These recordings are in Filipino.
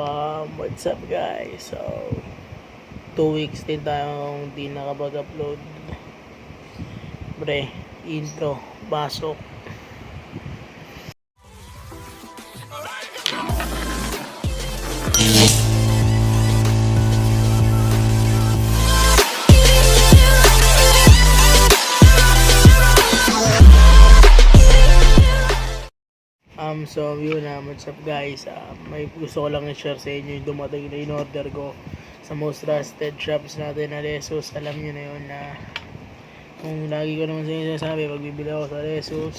What's up guys? So, 2 weeks din tayong di nakapag-upload. Pre, intro, pasok. So yun what's up guys, may gusto ko lang i-share sa inyo yung dumating na in-order ko sa most trusted shops natin na Lesus. Alam nyo na yun na kung lagi ko naman sa inyo sinasabi, pag bibili ako sa Lesus,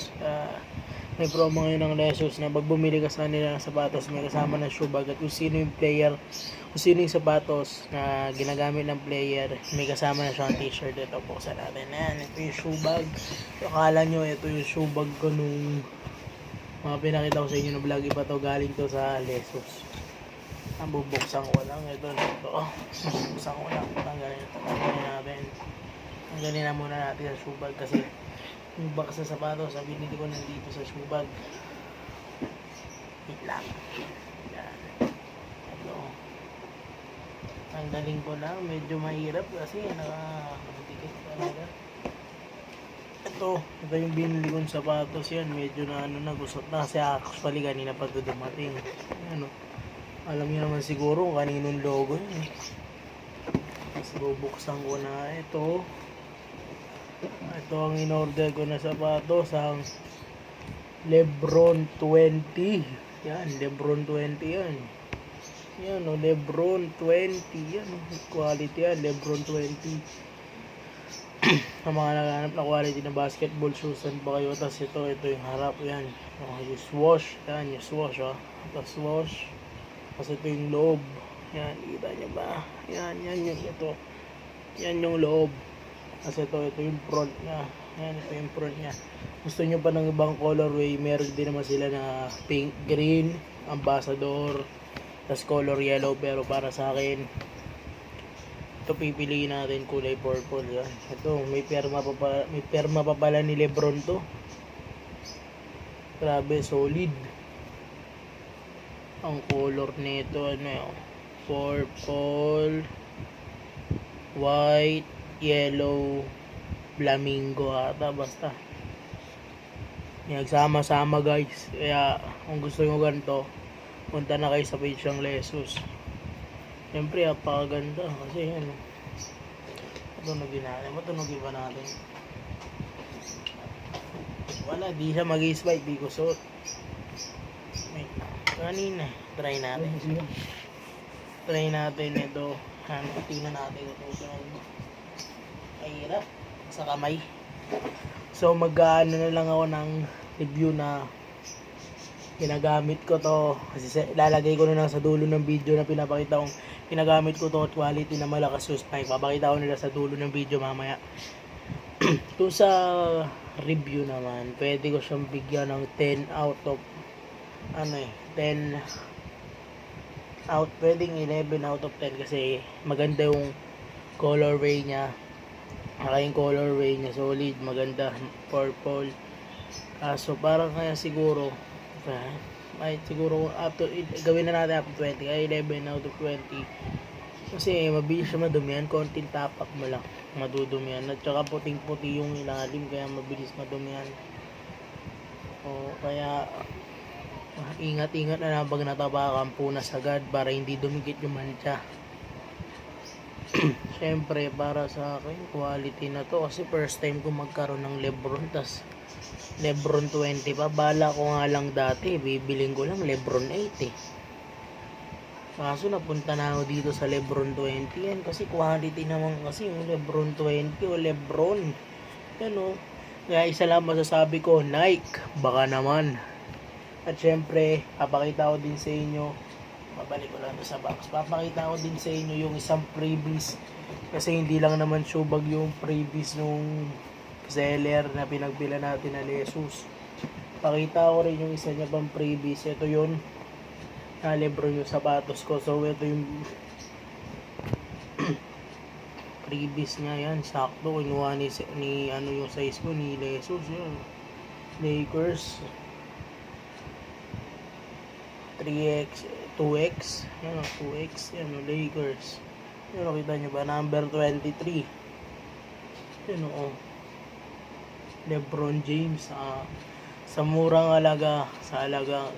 may promo ngayon ng Lesus na pag bumili ka sa kanila ng sapatos, may kasama ng shoe bag, at kung sino yung player, kung sino yung sapatos na ginagamit ng player, may kasama na siyang t-shirt. Ito po sa natin, ito yung shoe bag. So, akala nyo ito yung shoe bag ko nung mga pinakita ko sa inyo na vlog, iba to, galing to sa Lesus. Ang bubuksan ko lang ito. Bubuksan ko lang, tanggalin natin. Tanggalin na muna natin sa shoe bag kasi yung box sa sapatos ang binili ko nandito sa shoe bag. Wait lang. Yan. Ito. Tanggalin ko lang, medyo mahirap kasi nakadikit talaga. Ito yung binili kong sapatos, yan medyo na gusot na kasi actually kanina pa ito dumating. Alam niyo naman siguro kaninong logo yun. Tapos bubuksan ko na ito ang in-order ko na sapatos, ang Lebron 20. Yan, Lebron 20 yan. Yan Lebron 20 yan, quality yan, Lebron 20. Sa mga naghanap na quality na basketball shoes, saan ba kayo? Tapos ito yung harap, yan yung swoosh, yan yung swoosh, ito swoosh. Tapos ito yung loob, yan, kita nyo ba? Yan yung loob. Tapos ito yung front nya, yan, ito yung front nya. Gusto nyo pa ng ibang colorway, meron din naman sila na pink, green, ambassador, tapos color yellow, pero para sa akin ito pipiliin natin kulay purple. Yan. Ito may perma pa pala ni Lebron to. Grabe, solid. Ang color nito purple, white, yellow, flamingo ata, basta nagsama-sama guys. Kaya kung gusto nyo ganito, punta na kayo sa page ng Lesus. Siyempre, apakaganda kasi yan. Matunogin ba natin? Wala, di siya mag-i-spike, di ko suot. Wait, kanina, try natin ito. Tingnan natin ito. Ay, hirap sa kamay. So, mag-ano na lang ako ng review na ginagamit ko to, kasi ilalagay ko na lang sa dulo ng video na pinapakita kong ginagamit ko to at quality na malakas yung spike. Papakita ko nila sa dulo ng video mamaya. Kung sa review naman, pwede ko siyang bigyan ng 10 out of 10 out, pwedeng 11 out of 10 kasi maganda yung colorway niya. Yung colorway niya solid, maganda, purple. So parang kaya siguro up to, gawin na natin up to 20, kaya 11 out of 20 kasi mabilis siya madumihan, konting tap up mo lang madudumihan, at saka puting puti yung ilalim kaya mabilis madumihan. Kaya ingat na lang pag natapakan, punas agad para hindi dumikit yung mancha. Syempre para sa akin quality na to kasi first time ko magkaroon ng Lebron, tas Lebron 20 pa. Bala ko nga lang dati, bibiling ko lang Lebron 8 kaso napunta na ako dito sa Lebron 20 yan kasi quality naman kasi yung Lebron 20 o Lebron yan kaya isa lang masasabi ko, Nike baka naman. At syempre papakita ko din sa inyo, babalik ko lang sa box, papakita ko din sa inyo yung isang freebies kasi hindi lang naman shoe bag yung freebies nung seller na pinagbila natin na Lesus. Pakita ko rin yung isa niya pang freebies. Ito yun, Lebron yung sapatos ko. So ito yung freebies niya, yan sakto kinuha ni yung size ko ni Lesus, yun Lakers 3X 2x. Yan o, 2x. Yan o, Lakers. Yan o, kita nyo ba? Number 23. Yan o, LeBron James. Sa murang halaga, sa halagang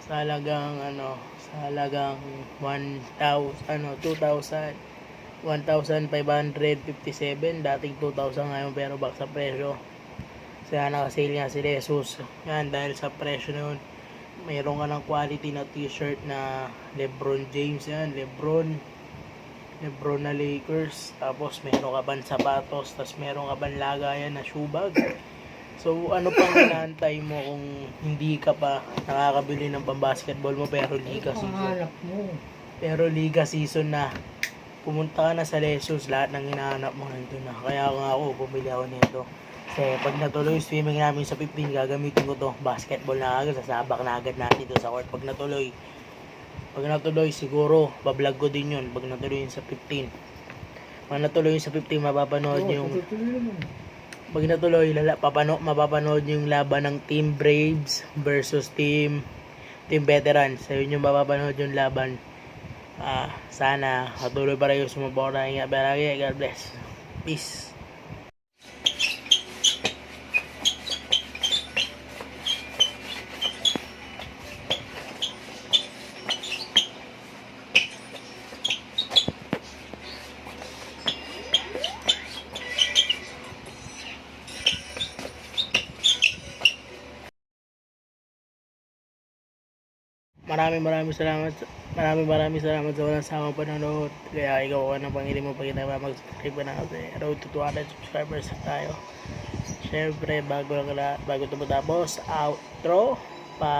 1,557, dating 2,000 ngayon, pero bak sa presyo. Kaya nakasale nga si Jesus. Yan, dahil sa presyo na yun, mayroon ka ng quality na t-shirt na LeBron James. Yan, Lebron na Lakers. Tapos meron ka ban sapatos, tapos meron ka ban lagayan na shoe bag. So ano pang inaantay mo kung hindi ka pa nakakabili ng pambasketball mo pero liga season? Liga season na. Pumunta ka na sa Lesus, lahat ng hinahanap mo nandun na. Kaya nga ako, bumili ako nito. Kasi pag natuloy yung swimming namin sa 15, gagamitin ko to. Basketball na agad, sasabak na agad natin to sa court. Pag natuloy, siguro, bablog ko din yun. Pag natuloy yung sa 15. Pag natuloy yung sa 15, mapapanood yung... Pag natuloy, mapapanood yung laban ng Team Braves versus Team Veterans. So yun yung mapapanood yung laban. Sana patuloy pa rin yung sumuporta. Ingat palagi. God bless. Peace. Maraming salamat sa walang samang panonood. Kaya ikaw ka ng Panginoon mo pag hindi mag-subscribe na kasi road to 200 subscribers tayo. Syempre bago ito matapos, outro pa